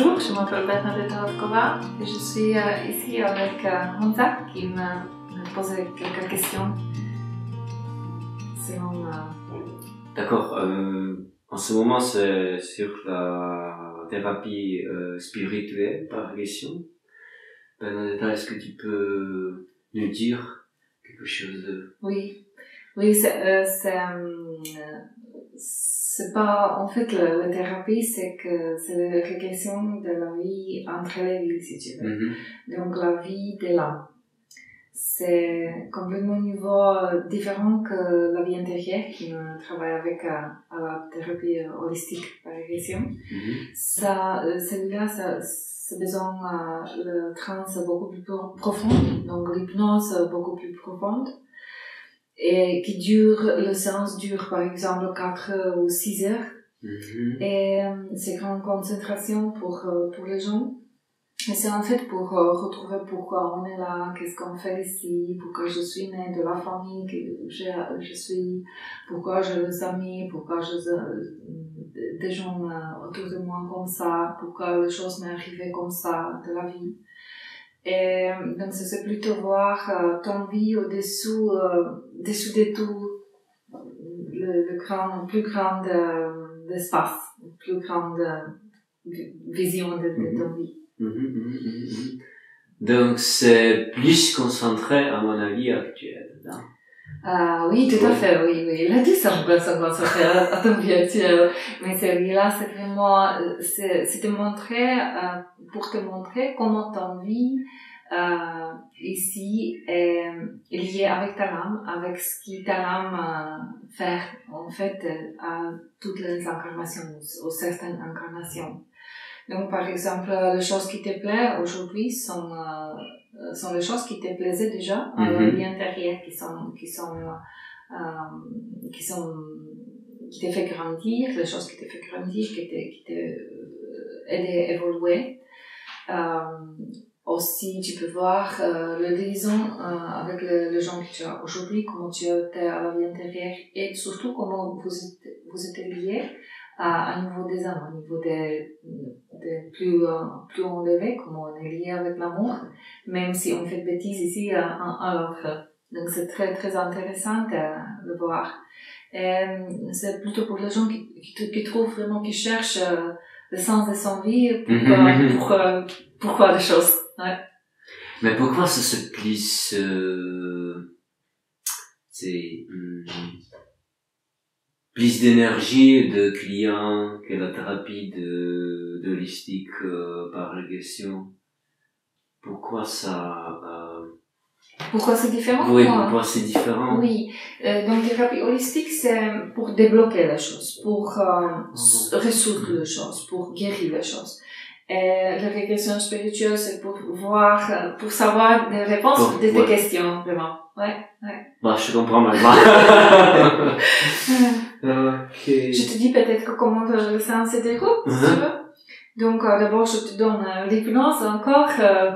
Bonjour, je m'appelle Bernadette Ravkova et je suis ici avec Hamza qui me posait quelques questions. D'accord. En ce moment, c'est sur la thérapie spirituelle par régression. Bernadette, est-ce que tu peux nous dire quelque chose de... Oui, c'est pas, en fait, la thérapie, c'est la régression de la vie entre les vies, si tu veux. Mm-hmm. Donc, la vie de l'âme. C'est complètement un niveau différent que la vie intérieure qui travaille avec à la thérapie holistique par régression. Mm-hmm. Celui-là, c'est besoin le trance beaucoup plus profond, donc l'hypnose beaucoup plus profonde. Et qui le séance dure par exemple 4 ou 6 heures. Mm-hmm. Et c'est grande concentration pour les gens. Et c'est en fait pour retrouver pourquoi on est là, qu'est-ce qu'on fait ici, pourquoi je suis née de la famille que je suis, pourquoi j'ai des amis, pourquoi j'ai des gens autour de moi comme ça, pourquoi les choses m'est arrivées comme ça de la vie. Et donc c'est plutôt voir ton vie au-dessous de tout, le plus grand espace, la plus grande vision de ton vie. Donc c'est plus concentré à mon avis actuel, non? Oui, tout à fait, oui. Il a dit ça, concentré à ton vie actuelle. Mais celui-là, c'est vraiment, c'est pour te montrer comment ton vie, ici est liée avec ta âme, avec ce qui ta âme fait, en fait, à toutes les incarnations, aux certaines incarnations. Donc, par exemple, les choses qui te plaisent aujourd'hui sont les choses qui te plaisaient déjà à la vie intérieure, qui te fait grandir, les choses qui te fait grandir, qui te aident à évoluer. Aussi, tu peux voir le liaison avec les gens que tu as aujourd'hui, comment tu es à la vie intérieure et surtout comment vous êtes liés à niveau des âmes, au niveau des plus enlevés, comment on est lié avec l'amour, même si on fait bêtises ici à l'autre. Donc c'est très très intéressant de voir. Et c'est plutôt pour les gens qui trouvent vraiment, qui cherchent le sens de son vie, pourquoi les choses. Ouais. Mais pourquoi ça se glisse plus d'énergie de clients que la thérapie de holistique par régression? Pourquoi ça Pourquoi c'est différent? Oui, pourquoi c'est différent? Oui, donc thérapie holistique, c'est pour débloquer les choses, pour résoudre les choses, pour guérir les choses. Et la régression spirituelle, c'est pour voir, pour savoir des réponses de tes questions, vraiment. Ouais. Bah, je comprends maintenant. Okay. Je te dis peut-être comment le séance se déroule, si tu veux. Donc, d'abord, je te donne l'hypnose encore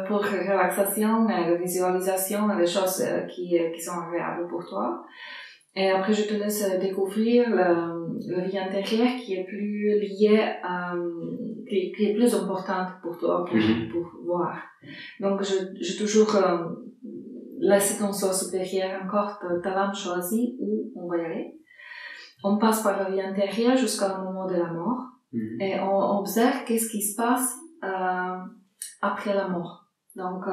pour relaxation, la visualisation, les choses qui sont agréables pour toi. Et après, je te laisse découvrir la vie intérieure qui est plus liée, qui est plus importante pour toi, pour voir. Donc, je toujours laisse ton soi supérieur encore ta lame choisie où on va y aller. On passe par la vie intérieure jusqu'au moment de la mort. Et on observe qu'est-ce qui se passe après la mort. Donc,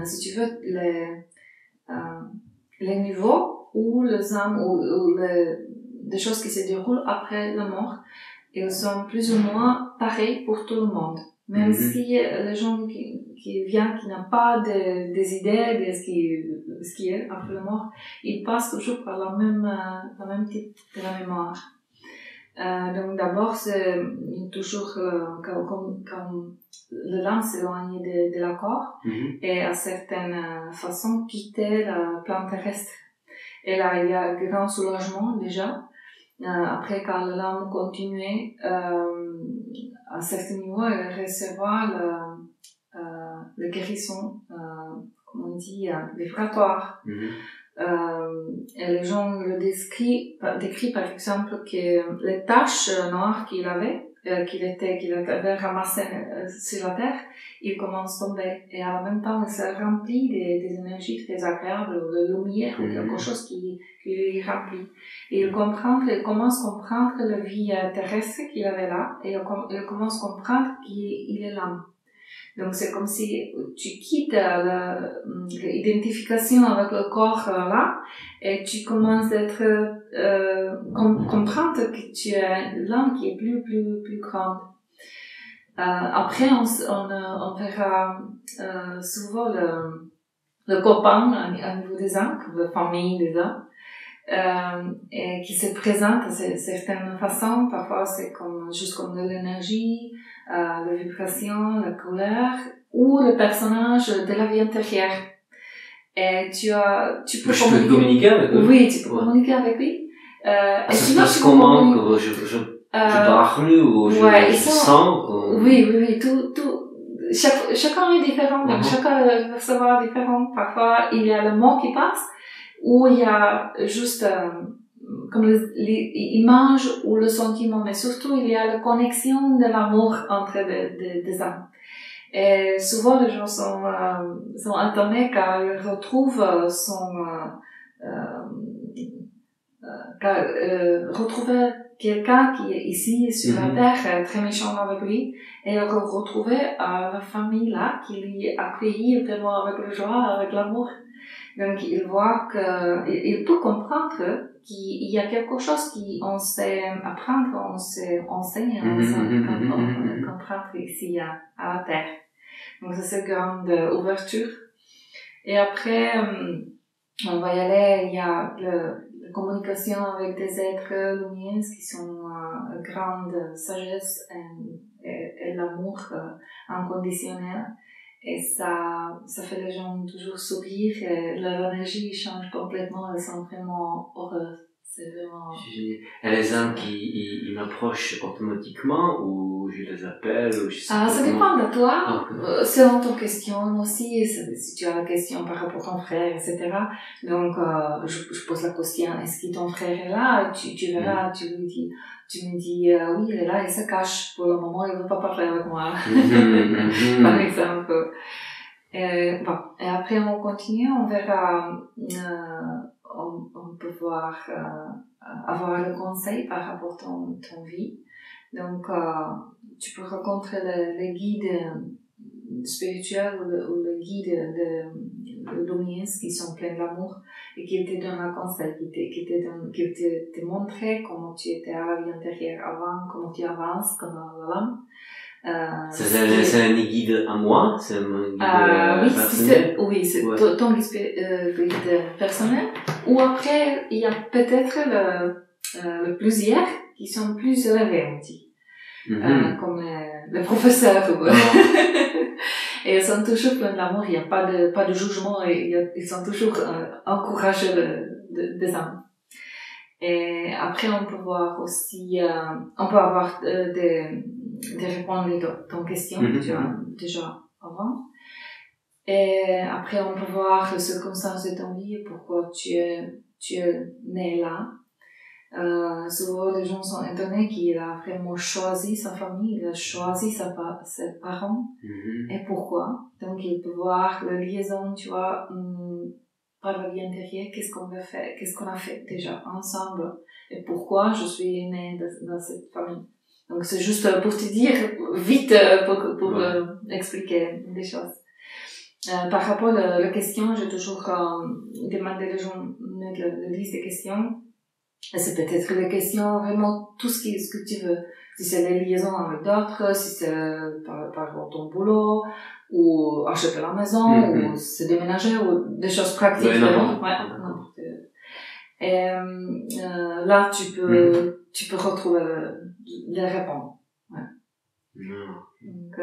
si tu veux, les niveaux ou les âmes ou des choses qui se déroulent après la mort, ils sont plus ou moins pareils pour tout le monde. Même si les gens qui viennent, qui n'ont pas des idées de ce qui est après la mort, ils passent toujours par la même type de la mémoire. Donc d'abord, c'est toujours quand l'âme s'éloigne de la corps et à certaines façons quitter le plan terrestre. Et là, il y a grand soulagement déjà. Après, quand l'âme continue à certains niveaux, elle recevra la guérison, comme on dit, vibratoire. Et les gens le décrit par exemple que les taches noires qu'il avait qu'il avait ramassé sur la terre, il commence à tomber. Et en même temps, il se remplit des énergies très agréables, de lumière ou quelque chose qui lui remplit. Et il commence à comprendre la vie terrestre qu'il avait là, et il commence à comprendre qu'il est l'âme. Donc c'est comme si tu quittes l'identification avec le corps là, et tu commences d'être comprendre que tu es l'âme qui est plus grande. Après on verra souvent le copain à niveau des âmes, la famille des âmes, et qui se présente de certaines façons. Parfois c'est juste comme de l'énergie, la vibration, la couleur, ou le personnage de la vie intérieure. Et tu peux communiquer avec lui. Oui, tu peux communiquer avec lui. Ça se passe comment? Je parle ou je sens? Oui, chacun est différent, donc chacun va recevoir différent. Parfois, il y a le mot qui passe, ou il y a juste comme l'image ou le sentiment, mais surtout il y a la connexion de l'amour entre des âmes. Et souvent les gens sont étonnés car ils retrouvent retrouver quelqu'un qui est ici sur la terre très méchant avec lui, et retrouver la famille là qui lui accueillit vraiment avec la joie, avec l'amour. Donc il voit il peut comprendre qu'il y a quelque chose qu'on sait apprendre, on sait enseigner, on sait comprendre ici à la terre. Donc c'est cette grande ouverture. Et après on va y aller, il y a la communication avec des êtres lumineux qui sont grande sagesse et l'amour inconditionnel. Et ça fait les gens toujours sourire, et leur énergie change complètement, elles sont vraiment heureuses. C'est vraiment... Et les âmes ils m'approchent automatiquement, ou je les appelle, ou je sais pas. Ça dépend de toi, selon ton question aussi, si tu as la question par rapport à ton frère, etc. Donc, je pose la question, est-ce que ton frère est là? Tu verras, tu me dis, oui, il est là, il se cache. Pour le moment, il veut pas parler avec moi. Par exemple. Et après, on continue, on verra, on peut voir, avoir le conseil par rapport à ton vie. Donc, tu peux rencontrer les guides spirituels ou le guide de lumière qui sont pleins d'amour et qui te donnent un conseil, qui te montrent comment tu étais à la vie intérieure avant, comment tu avances comme l'âme. C'est un guide à moi? C'est un guide personnel? Oui, c'est ton guide personnel. Ou après, il y a peut-être le plusieurs qui sont plus élevés, on dit. Comme les professeurs. Et ils sont toujours pleins d'amour, il n'y a pas de jugement, et ils sont toujours encourageux des âmes. Et après, on peut voir aussi, on peut avoir des réponses à ton question que tu as déjà avant. Et après, on peut voir les circonstances de ton vie, pourquoi tu es né là. Souvent, les gens sont étonnés qu'il a vraiment choisi sa famille, il a choisi ses parents. Et pourquoi? Donc, il peut voir la liaison, tu vois, par la vie intérieure, qu'est-ce qu'on a fait déjà ensemble, et pourquoi je suis née dans cette famille. Donc, c'est juste pour te dire vite, pour expliquer des choses. Par rapport à la question, j'ai toujours demandé aux gens de la liste de questions. Et c'est peut-être les questions, vraiment tout ce que tu veux. Si c'est les liaisons avec d'autres, si c'est par ton boulot, ou acheter la maison, ou se déménager, ou des choses pratiques. Et là, tu peux retrouver les réponses. Donc,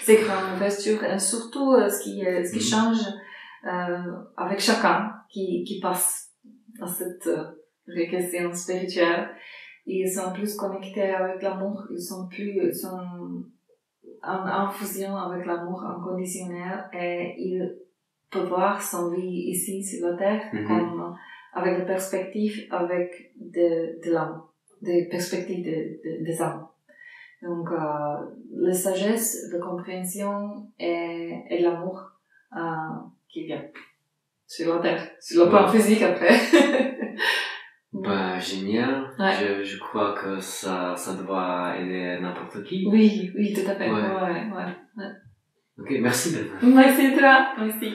c'est grande ouverture. Et surtout, ce qui change avec chacun qui passe dans cette question spirituelle, ils sont plus connectés avec l'amour, ils sont en fusion avec l'amour inconditionnel, et ils peuvent voir son vie ici sur la terre comme avec des perspectives avec de l'âme. des perspectives des âmes. Donc, la sagesse, la compréhension et l'amour qui vient sur la terre, sur le plan physique après. Bah, génial. Ouais. Je crois que ça doit aider n'importe qui. Oui, tout à fait. Ouais. Ok, merci Bernard. Merci toi. Merci.